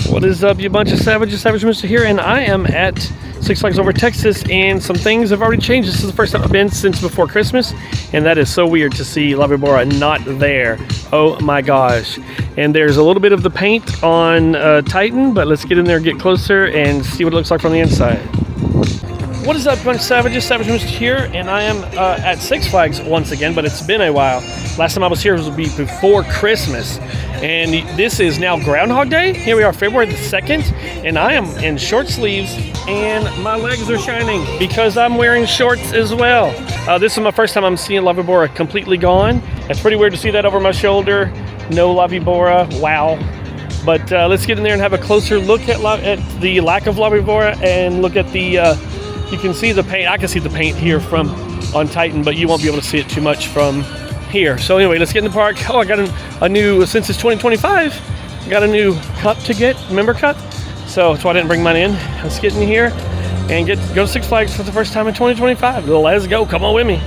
What is up, you bunch of savages? Savage Mister here, and I am at Six Flags Over Texas, and some things have already changed. This is the first time I've been since before Christmas, and that is so weird to see La Vibora not there. Oh my gosh. And there's a little bit of the paint on Titan, but let's get in there, get closer, and see what it looks like from the inside. What is up, bunch of savages? Savage Mister here, and I am at Six Flags once again, but it's been a while. Last time I was here was before Christmas, and this is now Groundhog Day. Here we are, February the 2nd, and I am in short sleeves, and my legs are shining because I'm wearing shorts as well. This is my first time I'm seeing La Vibora completely gone. It's pretty weird to see that over my shoulder. No La Vibora, wow. But let's get in there and have a closer look at the lack of La Vibora, and look at the, you can see the paint. I can see the paint here from on Titan, but you won't be able to see it too much from here. So anyway, let's get in the park. Oh, I got a new, since it's 2025, I got a new cup to get, member cup. So that's why I didn't bring mine in. Let's get in here and go to Six Flags for the first time in 2025. Let's go, come on with me.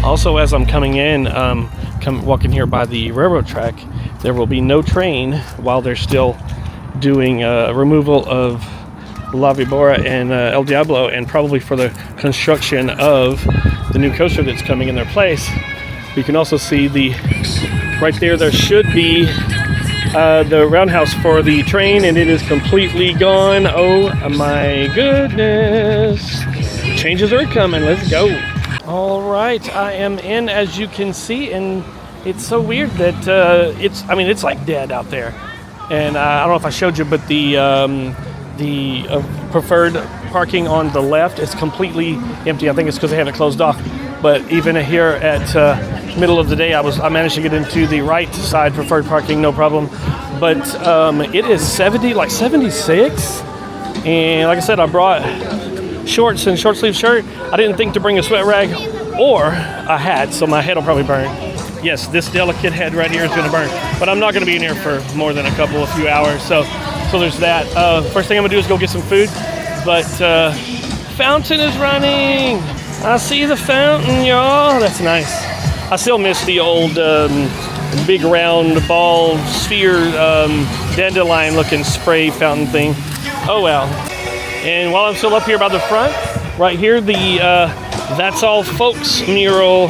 Also, as I'm coming in, walking here by the railroad track, there will be no train while they're still doing removal of La Vibora and El Diablo, and probably for the construction of the new coaster that's coming in their place. You can also see right there should be the roundhouse for the train, and it is completely gone. Oh my goodness. Changes are coming, let's go. All right, I am in, as you can see, and it's so weird that it's like dead out there. And I don't know if I showed you, but the preferred parking on the left is completely empty. I think it's because they have it closed off. But even here at middle of the day, I managed to get into the right side preferred parking, no problem. But it is 76. And like I said, I brought shorts and short sleeve shirt. I didn't think to bring a sweat rag or a hat, so my head will probably burn. Yes, this delicate head right here is going to burn, but I'm not going to be in here for more than a few hours. So there's that. First thing I'm going to do is go get some food. But fountain is running. I see the fountain, y'all. That's nice. I still miss the old big round ball sphere dandelion looking spray fountain thing. Oh well. And while I'm still up here by the front, right here, the That's All Folks mural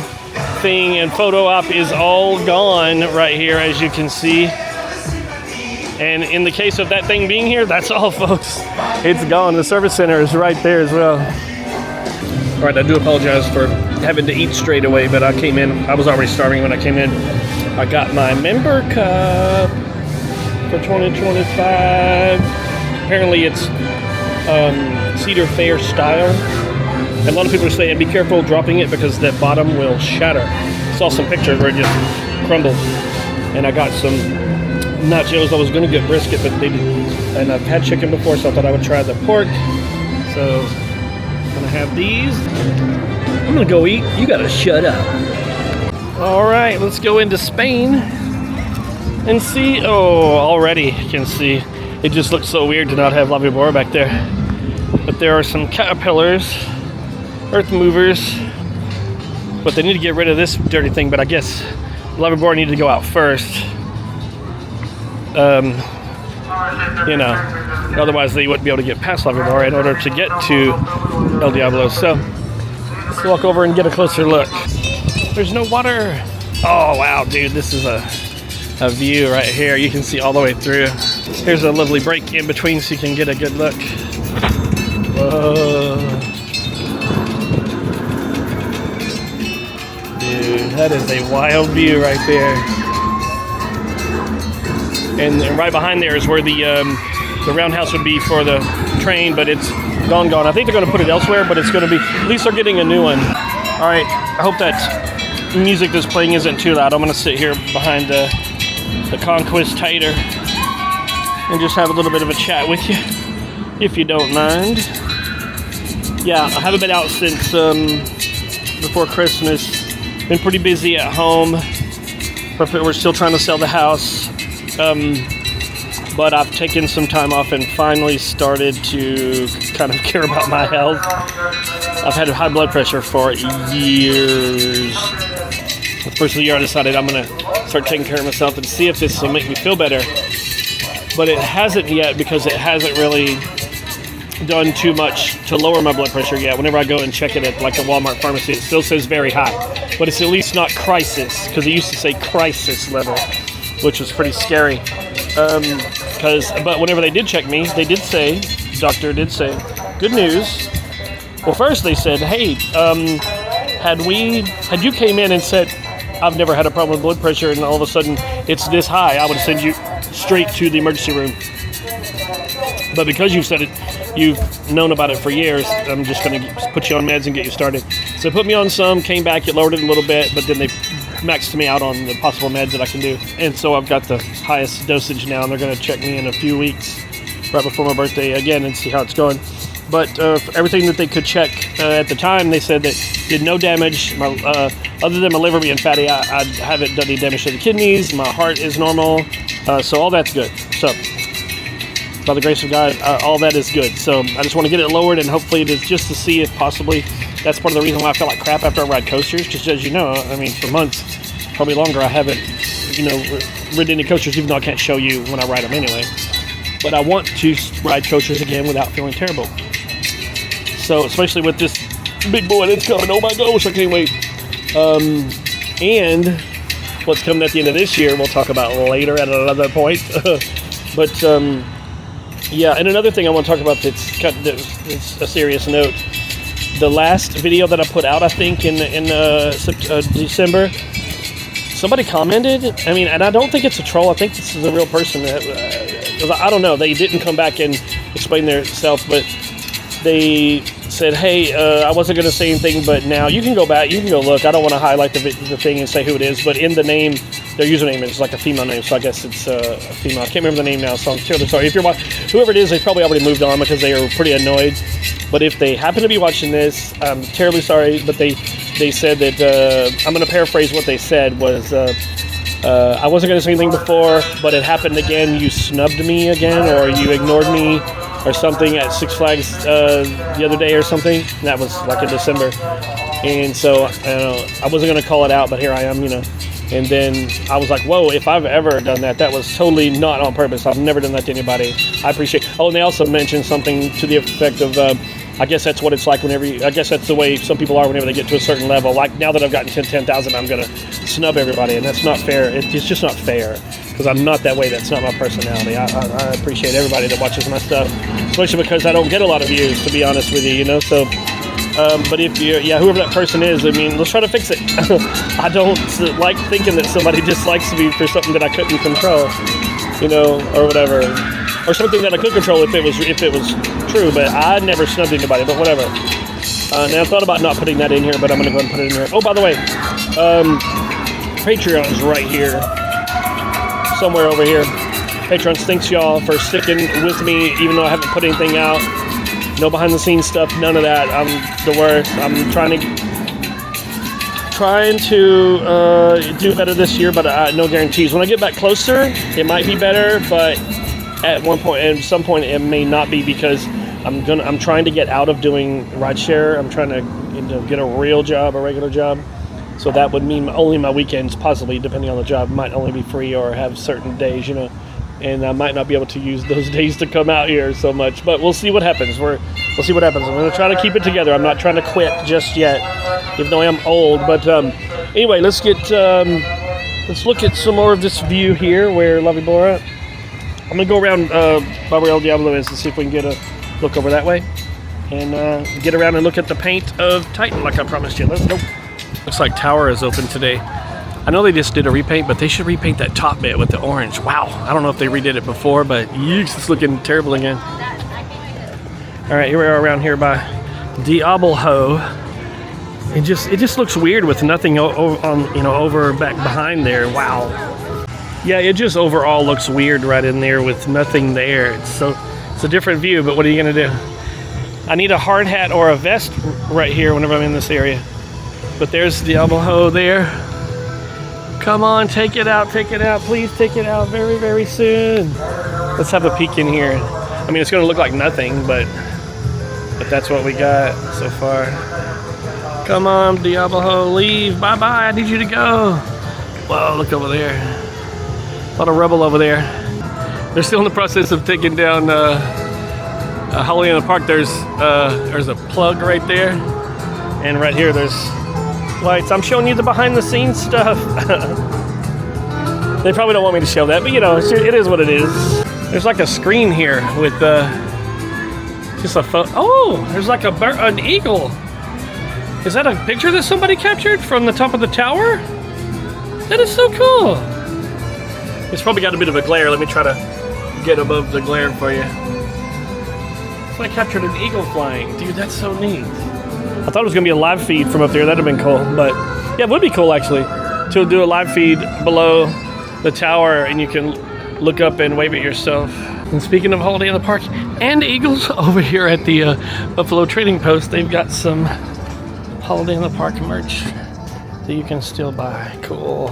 thing and photo op is all gone right here, as you can see. And in the case of that thing being here, that's all, folks. It's gone. The service center is right there as well. All right, I do apologize for having to eat straight away, but I came in, I was already starving when I came in. I got my member cup for 2025. Apparently it's Cedar Fair style. And a lot of people are saying, be careful dropping it because that bottom will shatter. I saw some pictures where it just crumbled. And I got some nachos. I was going to get brisket, but they didn't. And I've had chicken before, so I thought I would try the pork. So I'm going to have these. I'm going to go eat. You got to shut up. All right, let's go into Spain and see. Oh, already you can see. It just looks so weird to not have La Vibora back there. But there are some caterpillars, earth movers, but they need to get rid of this dirty thing. But I guess La Vibora needed to go out first. You know, otherwise they wouldn't be able to get past La Vibora in order to get to El Diablo. So let's walk over and get a closer look. There's no water. Oh wow, dude, this is a view right here. You can see all the way through. Here's a lovely break in between so you can get a good look. Whoa. Dude, that is a wild view right there. And right behind there is where the roundhouse would be for the train, but it's gone. I think they're going to put it elsewhere, but it's going to be, at least they're getting a new one. All right, I hope that music that's playing isn't too loud. I'm going to sit here behind the Conquest Tighter and just have a little bit of a chat with you, if you don't mind. Yeah, I haven't been out since before Christmas. Been pretty busy at home. We're still trying to sell the house. But I've taken some time off and finally started to kind of care about my health. I've had high blood pressure for years. the first of the year, I decided I'm going to start taking care of myself and see if this will make me feel better. But it hasn't yet, because it hasn't really done too much to lower my blood pressure yet. Whenever I go and check it at like a Walmart pharmacy, it still says very high, but it's at least not crisis, because it used to say crisis level, which was pretty scary. But whenever they did check me, they did say, the doctor did say, good news. Well, first they said, hey, had you came in and said, I've never had a problem with blood pressure, and all of a sudden it's this high, I would send you straight to the emergency room. But because you've said it, you've known about it for years, I'm just going to put you on meds and get you started. So they put me on some, came back, it lowered it a little bit, but then they maxed me out on the possible meds that I can do. And so I've got the highest dosage now, and they're going to check me in a few weeks, right before my birthday again, and see how it's going. But for everything that they could check at the time, they said that did no damage. Other than my liver being fatty, I haven't done any damage to the kidneys. My heart is normal, so all that's good. So by the grace of God, all that is good. So I just want to get it lowered, and hopefully it is just to see if possibly that's part of the reason why I feel like crap after I ride coasters. Just as you know, I mean, for months, probably longer, I haven't, ridden any coasters, even though I can't show you when I ride them anyway. But I want to ride coasters again without feeling terrible. So especially with this big boy that's coming, oh my gosh, I can't wait. And what's coming at the end of this year, we'll talk about later at another point. But yeah, and another thing I want to talk about that's a serious note. The last video that I put out, I think in December, somebody commented. I mean, and I don't think it's a troll. I think this is a real person. I don't know. They didn't come back and explain themselves, but they said, hey, I wasn't going to say anything, but now you can go back, you can go look. I don't want to highlight the thing and say who it is, but in the name, their username is like a female name, so I guess it's a female. I can't remember the name now, so I'm terribly sorry. If you're whoever it is, they probably already moved on because they are pretty annoyed. But if they happen to be watching this, I'm terribly sorry, but they said that, I'm going to paraphrase what they said was, I wasn't going to say anything before, but it happened again. You snubbed me again, or you ignored me, or something at Six Flags the other day or something. And that was like in December. And so I wasn't going to call it out, but here I am, And then I was like, whoa, if I've ever done that, that was totally not on purpose. I've never done that to anybody. I appreciate it. Oh, and they also mentioned something to the effect of, I guess that's what it's like whenever I guess that's the way some people are whenever they get to a certain level. Like now that I've gotten to 10,000, I'm going to snub everybody, and that's not fair. It's just not fair because I'm not that way. That's not my personality. I appreciate everybody that watches my stuff, especially because I don't get a lot of views, to be honest with you, So, but if whoever that person is, I mean, let's try to fix it. I don't like thinking that somebody dislikes me for something that I couldn't control, or whatever. Or something that I could control if it was true, but I never snubbed anybody, but whatever. Now I thought about not putting that in here, but I'm going to go ahead and put it in here. Oh, by the way, Patreon is right here. Somewhere over here. Patreon, thanks y'all for sticking with me, even though I haven't put anything out. No behind the scenes stuff, none of that. I'm the worst. I'm trying to do better this year, but no guarantees. When I get back closer, it might be better, but at some point it may not be, because I'm trying to get out of doing rideshare. I'm trying to get a real job, a regular job. So that would mean only my weekends, possibly, depending on the job, might only be free or have certain days, and I might not be able to use those days to come out here so much, but we'll see what happens. We'll see what happens. I'm going to try to keep it together. I'm not trying to quit just yet, even though I am old. But anyway, let's look at some more of this view here where La Vibora. I'm going to go around by where El Diablo is and see if we can get a look over that way. And get around and look at the paint of Titan like I promised you. Let's go. Looks like Tower is open today. I know they just did a repaint, but they should repaint that top bit with the orange. Wow. I don't know if they redid it before, but it's looking terrible again. All right, here we are around here by Diablo. It just looks weird with nothing over back behind there. Wow. Yeah, it just overall looks weird right in there with nothing there. It's a different view, but what are you gonna do? I need a hard hat or a vest right here whenever I'm in this area. But there's Diablo there. Come on, take it out, please take it out very, very soon. Let's have a peek in here. I mean, it's gonna look like nothing, but that's what we got so far. Come on, Diablo, leave. Bye-bye, I need you to go. Whoa, look over there. A lot of rubble over there. They're still in the process of taking down Holiday in the Park. There's a plug right there. And right here, there's lights. I'm showing you the behind-the-scenes stuff. They probably don't want me to show that, but you know, it is what it is. There's like a screen here with just a photo. Oh, there's like an eagle. Is that a picture that somebody captured from the top of the tower? That is so cool. It's probably got a bit of a glare. Let me try to get above the glare for you. So I captured an eagle flying. Dude, that's so neat. I thought it was going to be a live feed from up there. That'd have been cool. But yeah, it would be cool actually to do a live feed below the tower and you can look up and wave at yourself. And speaking of Holiday in the Park and eagles, over here at the Buffalo Trading Post, they've got some Holiday in the Park merch that you can still buy. Cool.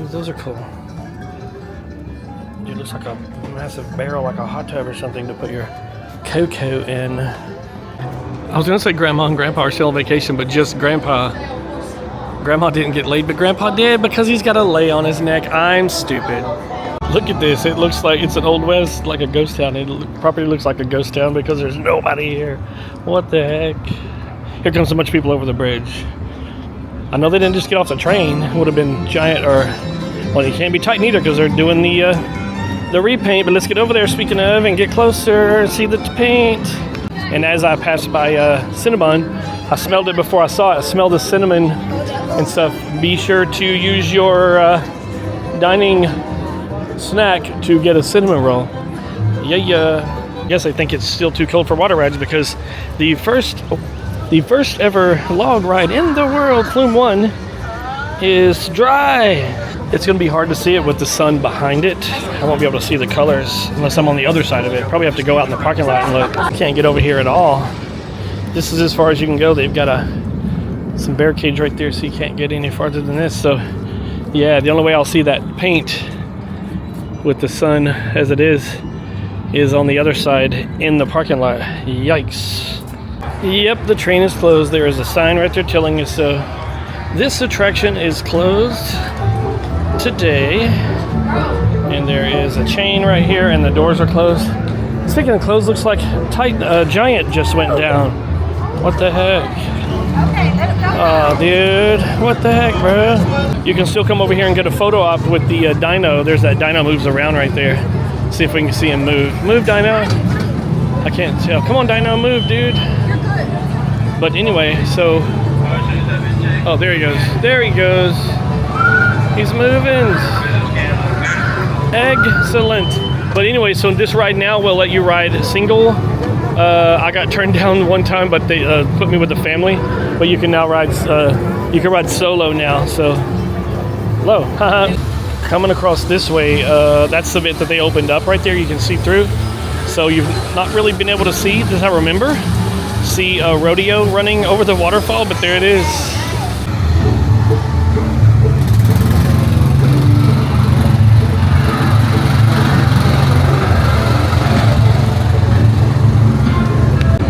Ooh, those are cool. Dude, looks like a massive barrel, like a hot tub or something to put your cocoa in. I was gonna say Grandma and Grandpa are still on vacation, but just Grandpa. Grandma didn't get laid, but Grandpa did because he's got a lay on his neck. I'm stupid. Look at this. It looks like it's an Old West, like a ghost town. Property looks like a ghost town because there's nobody here. What the heck? Here comes so much people over the bridge. I know they didn't just get off the train. It would have been giant, or well, you can't be Titan either because they're doing the repaint. But let's get over there, speaking of, and get closer and see the paint. And as I passed by Cinnabon, I smelled it before I saw it. I smelled the cinnamon and stuff. Be sure to use your dining snack to get a cinnamon roll. Yeah. Yes, I think it's still too cold for water rides because the first ever log ride in the world, Flume 1, is dry. It's going to be hard to see it with the sun behind it. I won't be able to see the colors unless I'm on the other side of it. Probably have to go out in the parking lot and look. Can't get over here at all. This is as far as you can go. They've got some barricades right there, so you can't get any farther than this. So yeah, the only way I'll see that paint with the sun as it is on the other side in the parking lot. Yikes. Yep, the train is closed. There is a sign right there telling us so. This attraction is closed today. And there is a chain right here and the doors are closed. Speaking of closed, looks like Giant just went down. What the heck? Oh, dude. What the heck, bro? You can still come over here and get a photo op with the dino. There's that dino moves around right there. See if we can see him move. Move, dino. I can't tell. Come on, dino, move, dude. But anyway, so... Oh, there he goes. There he goes. He's moving. Excellent. But anyway, so this ride now will let you ride single. I got turned down one time, but they put me with the family. But you can now ride. You can ride solo now. So, hello. Coming across this way, that's the bit that they opened up right there. You can see through. So you've not really been able to see, as I remember, see a rodeo running over the waterfall, but there it is.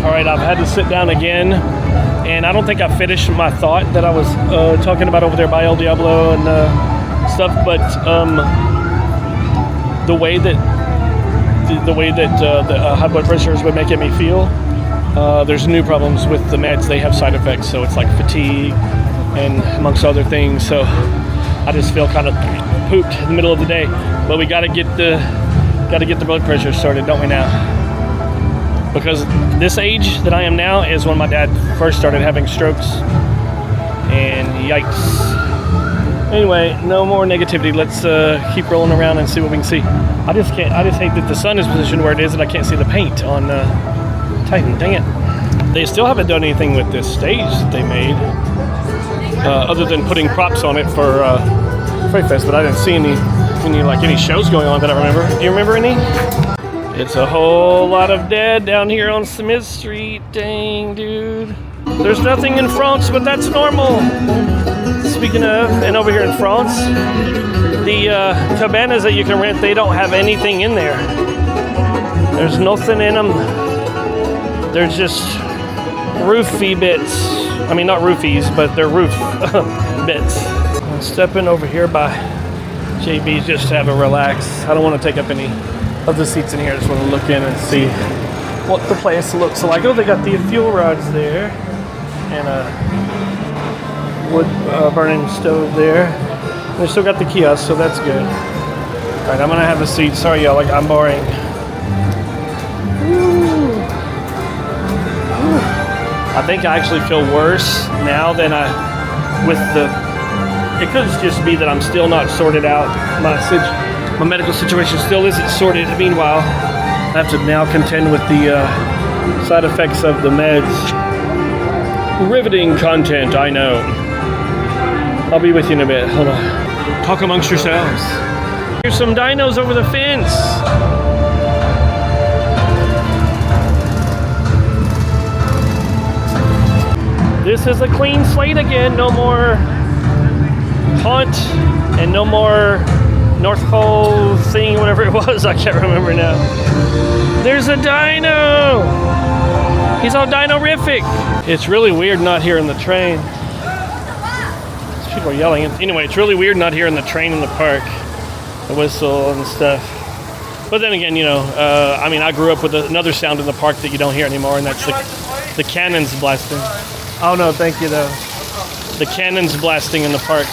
Alright, I've had to sit down again, and I don't think I finished my thought that I was talking about over there by El Diablo and stuff, but the way that the high blood pressure has been making me feel, there's new problems with the meds. They have side effects, so it's like fatigue and amongst other things. So I just feel kind of pooped in the middle of the day. But we got to get the blood pressure sorted, don't we now? Because this age that I am now is when my dad first started having strokes, and yikes. Anyway, no more negativity. Let's keep rolling around and see what we can see. I just hate that the sun is positioned where it is and I can't see the paint on Titan. Dang it. They still haven't done anything with this stage that they made, other than putting props on it for Freight Fest, but I didn't see any shows going on that I remember. Do you remember any? It's a whole lot of dead down here on Smith Street. Dang, dude. There's nothing in France, but that's normal. Speaking of, and over here in France, the cabanas that you can rent, they don't have anything in there. There's nothing in them. They're just roofy bits. I mean, not roofies, but they're roof bits. I'm stepping over here by JB's just to have a relax. I don't want to take up any of the seats in here. I just want to look in and see what the place looks like. Oh, they got the fuel rods there and a wood burning stove there. And they still got the kiosk, so that's good. All right, I'm gonna have a seat. Sorry, y'all, like I'm boring. Ooh. Ooh. I think I actually feel worse now than I with the. It could just be that I'm still not sorted out. My medical situation still isn't sorted. Meanwhile, I have to now contend with the side effects of the meds. Riveting content, I know. I'll be with you in a bit. Hold on. Talk amongst yourselves. Here's some dinos over the fence. This is a clean slate again. No more haunt and no more North Pole thing, whatever it was. I can't remember now. There's a dino. He's all dino-rific. It's really weird not hearing the train. People are yelling. Anyway, it's really weird not hearing the train in the park. The whistle and stuff. But then again, you know, I mean, I grew up with another sound in the park that you don't hear anymore, and that's the cannons blasting. Oh no, thank you though. The cannons blasting in the park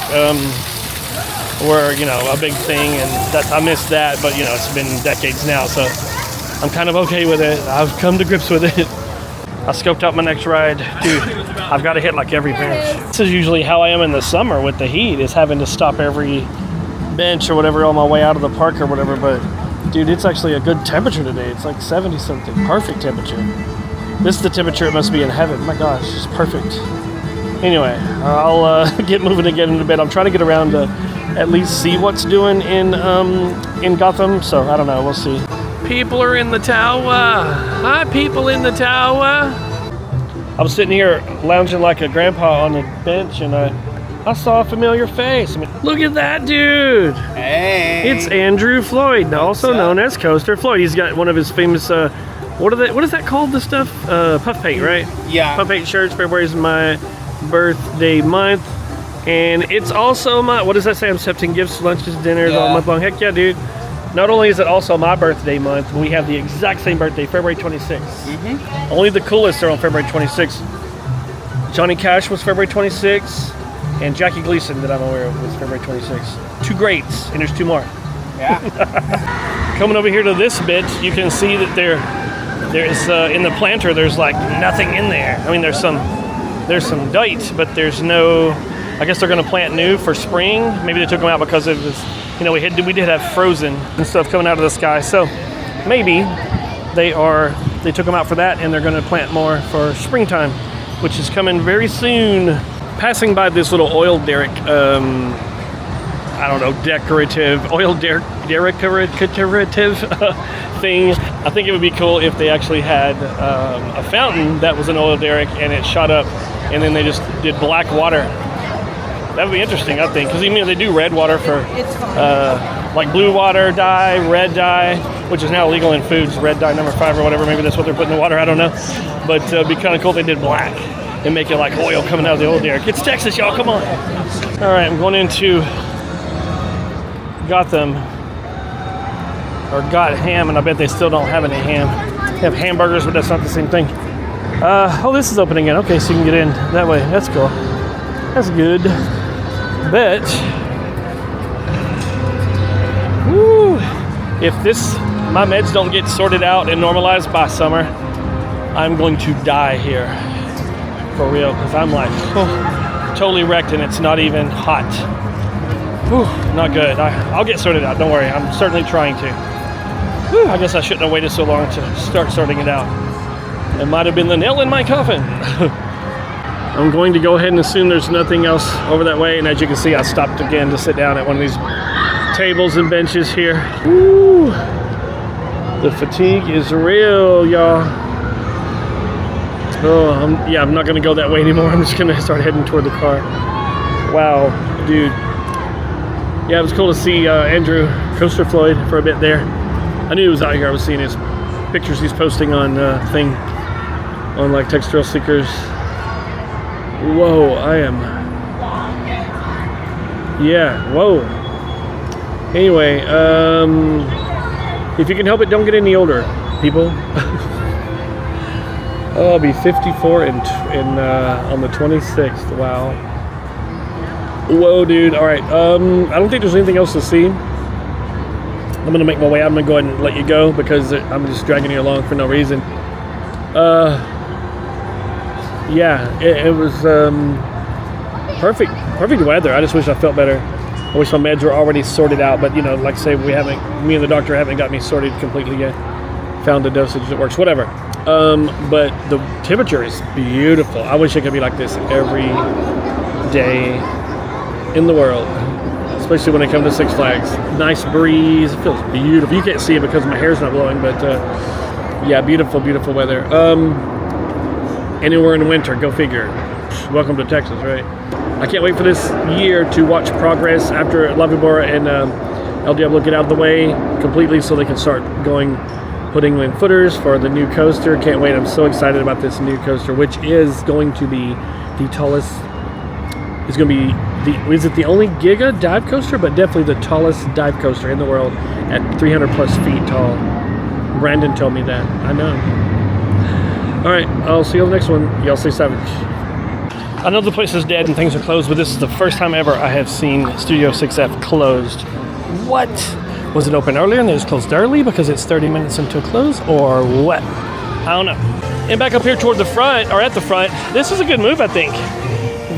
were, you know, a big thing, and that I missed that, but you know, it's been decades now, so I'm kind of okay with it. I've come to grips with it. I scoped out my next ride. Dude, I've got to hit like every bench. This is usually how I am in the summer with the heat, is having to stop every bench or whatever on my way out of the park or whatever, but dude, it's actually a good temperature today. It's like 70 something, perfect temperature. This is the temperature it must be in heaven. My gosh, it's perfect. Anyway, I'll get moving again in a bit. I'm trying to get around to at least see what's doing in Gotham, so I don't know, we'll see. People are in the tower. Hi, people in the tower. I was sitting here lounging like a grandpa on the bench, and I saw a familiar face. I mean, look at that dude. Hey. It's Andrew Floyd, also known as Coaster Floyd. He's got one of his famous, what is that called, the stuff? Puff paint, right? Yeah. Puff paint shirts. February's my birthday month. And it's also my, what does that say? I'm accepting gifts, lunches, dinners all month long. Heck yeah, dude. Not only is it also my birthday month, we have the exact same birthday, February 26th. Mm-hmm. Only the coolest are on February 26th. Johnny Cash was February 26th, and Jackie Gleason, that I'm aware of, was February 26th. Two greats, and there's two more. Yeah. Coming over here to this bit, you can see that there's in the planter, there's like nothing in there. I mean, there's some date, but there's no. I guess they're going to plant new for spring. Maybe they took them out because it was, you know, we did have frozen and stuff coming out of the sky. So maybe they took them out for that, and they're going to plant more for springtime, which is coming very soon. Passing by this little oil derrick, I don't know, decorative thing. I think it would be cool if they actually had a fountain that was an oil derrick and it shot up, and then they just did black water. That would be interesting, I think, because even they do red water for like blue water dye, red dye, which is now illegal in foods, red dye number 5 or whatever. Maybe that's what they're putting in the water, I don't know. But it'd be kind of cool if they did black and make it like oil coming out of the oil derrick. It's Texas, y'all, come on. All right, I'm going into Gotham, or Got Ham, and I bet they still don't have any ham. They have hamburgers, but that's not the same thing. Oh, this is open again. Okay, so you can get in that way. That's cool. That's good. But, woo, if my meds don't get sorted out and normalized by summer, I'm going to die here. For real, because I'm like, totally wrecked, and it's not even hot. Whew, not good. I'll get sorted out, don't worry. I'm certainly trying to. Whew, I guess I shouldn't have waited so long to start sorting it out. It might have been the nail in my coffin. I'm going to go ahead and assume there's nothing else over that way, and as you can see, I stopped again to sit down at one of these tables and benches here. Woo! The fatigue is real, y'all. Oh, I'm not gonna go that way anymore. I'm just gonna start heading toward the car. Wow, dude. Yeah, it was cool to see Andrew Coaster Floyd for a bit there. I knew he was out here. I was seeing his pictures he's posting on like Text Thrill Seekers. Whoa, I am. Yeah, whoa. Anyway, if you can help it, don't get any older, people. Oh, I'll be 54 on the 26th. Wow. Whoa, dude. All right. I don't think there's anything else to see. I'm gonna make my way out. I'm gonna go ahead and let you go because I'm just dragging you along for no reason. Yeah, it was perfect weather. I just wish I felt better. I wish my meds were already sorted out, but you know, like I say, me and the doctor haven't got me sorted completely yet. Found a dosage that works, whatever. But the temperature is beautiful. I wish it could be like this every day in the world, especially when it comes to Six Flags. Nice breeze. It feels beautiful. You can't see it because my hair's not blowing, but yeah, beautiful weather. Anywhere in winter, go figure. Welcome to Texas, right? I can't wait for this year to watch progress after La Vibora and El Diablo get out of the way completely so they can start putting in footers for the new coaster. Can't wait. I'm so excited about this new coaster, which is going to be the tallest. It's going to be is it the only Giga dive coaster? But definitely the tallest dive coaster in the world at 300 plus feet tall. Brandon told me that. I know. All right, I'll see you on the next one. Y'all stay savage. I know the place is dead and things are closed, but this is the first time ever I have seen Studio 6F closed. What? Was it open earlier and it was closed early because it's 30 minutes until close, or what? I don't know. And back up here toward the front, or at the front, this is a good move, I think.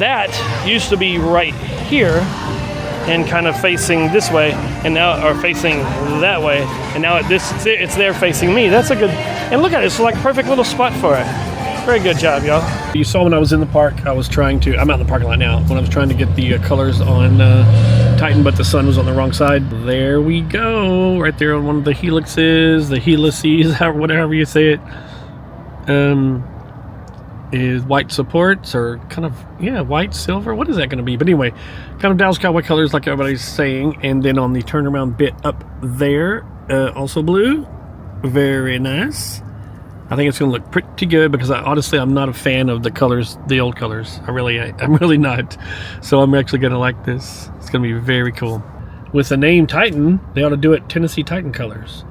That used to be right here and kind of facing this way, and now, or facing that way, and now it's there facing me. That's a good, and look at it, it's like a perfect little spot for it. Very good job, y'all. You saw when I was in the park, I'm out in the parking lot now, when I was trying to get the colors on Titan, but the sun was on the wrong side. There we go, right there on one of the helices, the helices, whatever you say it. Is white supports, or kind of, yeah, white, silver, what is that going to be? But anyway, kind of Dallas Cowboy colors like everybody's saying, and then on the turnaround bit up there, also blue. Very nice. I think it's going to look pretty good because honestly, I'm not a fan of the colors, the old colors. I'm really not. So I'm actually going to like this. It's going to be very cool. With the name Titan, they ought to do it Tennessee Titan colors,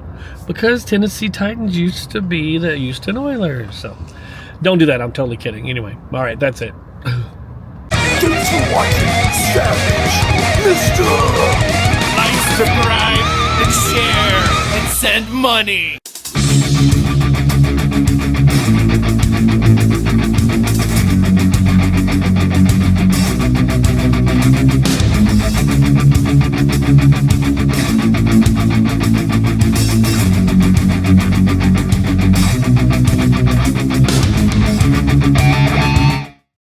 because Tennessee Titans used to be the Houston Oilers. So don't do that. I'm totally kidding. Anyway, all right, that's it. Thanks for watching, Savage Mister. Like, subscribe, and share, and send money.